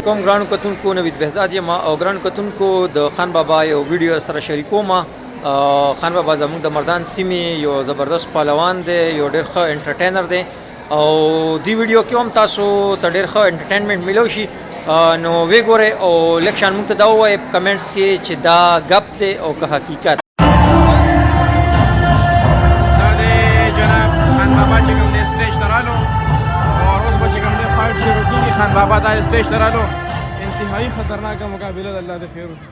کوم ګرانو کتونکو نوید بهزاد یم او ګرانو کتونکو د خان بابا یو ویډیو سره شریکوم. خان بابا زموږ د مردان سیمې یو زبردست پهلوان دی، یو ډېر ښه انټرټینر دی او دی ویډیو کې هم تاسو ته ډېر ښه انټرټینمنټ ملو شي. نو وی ګورئ او لږ شان موږ ته دا ووایئ په کمنټس کې چې دا ګپ دی او که حقیقت. دا دی جناب خان بابا چې کوم دی سټیج ته رالو اور اوس به چې کوم دی فایټ شروع کېږي. خان بابا دا سټیج ته رالو، انتهایی خطرناک مقابله ده. الله دې خیر وکړي.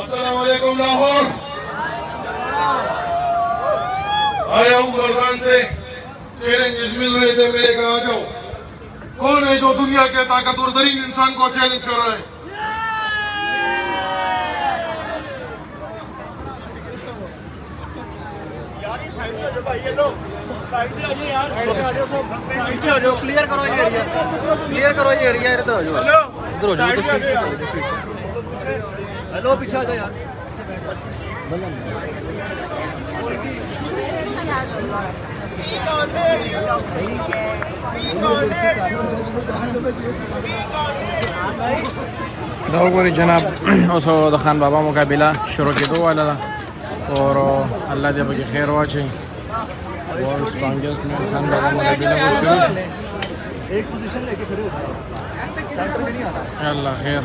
السلام علیکم لاہور. آیا ہوں مردان سے چیلنجز مل رہے تھے، میرے کہا جاؤ کون ہے جو دنیا کے طاقتور ترین انسان کو چیلنج کر رہا ہے؟ Clear करो ये area, clear करो ये एरिया. इधर हो जाओ, इधर हो जाओ. हेलो पीछे आ जाओ यार. دا وګورئ جناب، اوس د خان بابا مقابله شروع کېدو والا ده اور الله دې پکې خیر واچوي. वर्ल्ड स्ट्रॉन्गेस्ट में खान बाबा मुकाबला को शुरू. एक पोजीशन लेके खड़े हो जाओ, सेंटर में नहीं आना. अल्लाह खैर.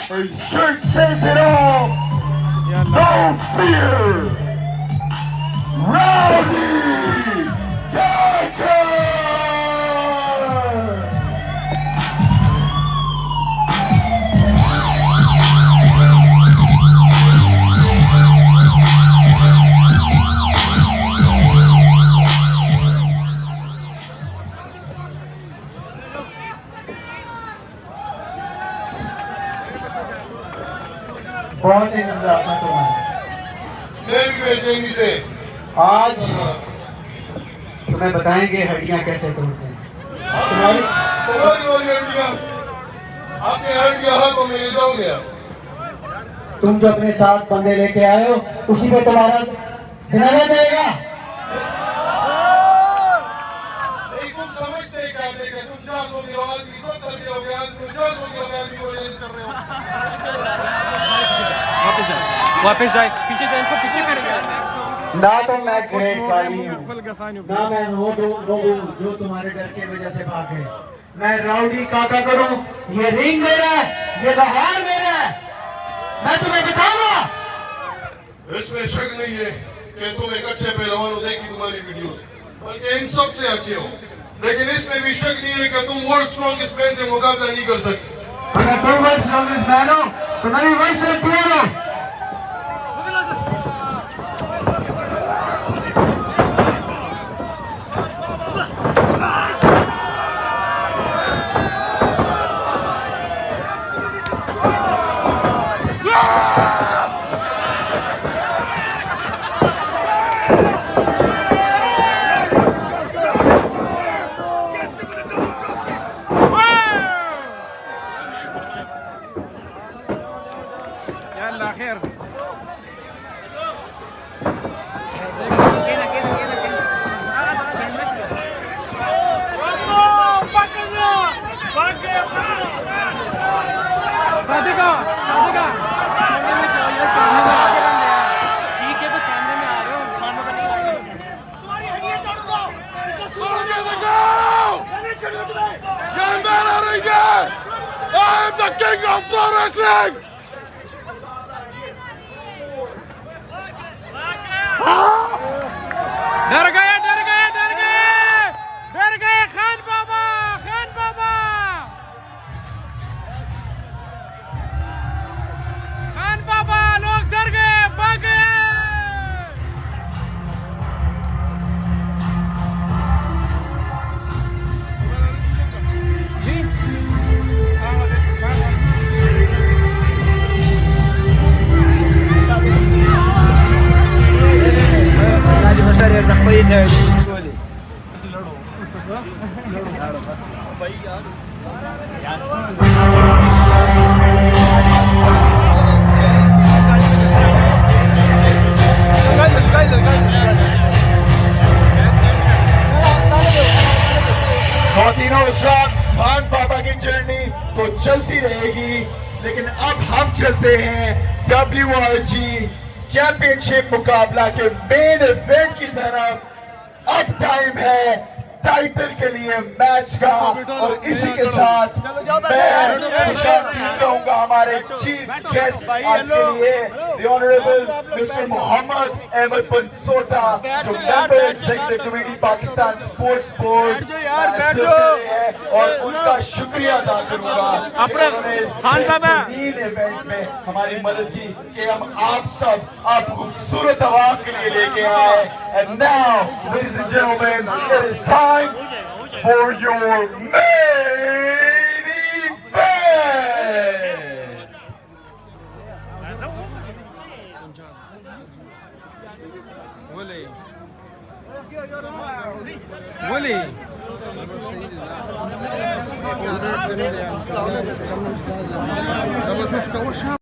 His shirt says it all. No fear. Rowdy Geiger. बहुत ही अपना तुम्हारा बेचैनी से आज तुम्हें बताएंगे हड्डियां कैसे तोड़ते हैं. तुम्हारी हड्डियां आपके हड्डियां हाथों में ले जाओगे. तुम जो अपने साथ बंदे लेके आए हो उसी पे तुम्हारा जनाजा जाएगा. कुछ समझते क्या थे कि तुम 400 के आदमी 70 के हो गए आदमी 400 के हो गए आदमी को चैलेंज कर रहे हो. वापस जाए, पीछे जाए, इनको पीछे कर गया. ना तो मैं ग्रेट वाली हूँ, ना मैं लोग जो तुम्हारे डर की वजह से भाग गए. मैं राउडी काका करूँ. ये रिंग मेरा है, ये बहार मेरा है. मैं तुम्हें बताऊंगा. इसमें शक नहीं है कि तुम एक अच्छे पहलवान हो. देखी तुम्हारी वीडियोस, बल्कि इन सब से अच्छे हो. लेकिन इसमें भी शक नहीं है कि तुम वर्ल्ड स्ट्रॉन्गेस्ट मैन से मुकाबला नहीं कर सकते. अगर तुम वर्ल्ड स्ट्रॉन्गेस्ट मैन हो तो मैं वर्ल्ड चैंपियन हूँ. يلا خير. صادقة صادقة ठीक है तो कैमरे में आ रहे हो खाना बनेगा Young man out of here! I am the king of pro wrestling! डर गए डर गए डर गए डर गए खान बाबा खान बाबा खान बाबा लोग डर गए भाग गए जी खवातीनो इस रात खान बाबा की जर्नी तो चलती रहेगी, लेकिन अब हम चलते हैं WRG चैंपियनशिप मुकाबला के मेन इवेंट की तरफ। अब टाइम है टाइटल के लिए मैच का, और इसी के साथ मैं खुशामदीद कहूंगा हमारे चीफ गेस्ट आज के लिए the honourable mister Mohammad Ahmed Bansota, जो member executive committee Pakistan sports board है, और उनका शुक्रिया अदा करूंगा उन्होंने इस इवेंट में हमारी मदद की कि हम आप खूबसूरत आवाम के लिए लेके आए। And now ladies and gentleman, it is time for your main event. ولي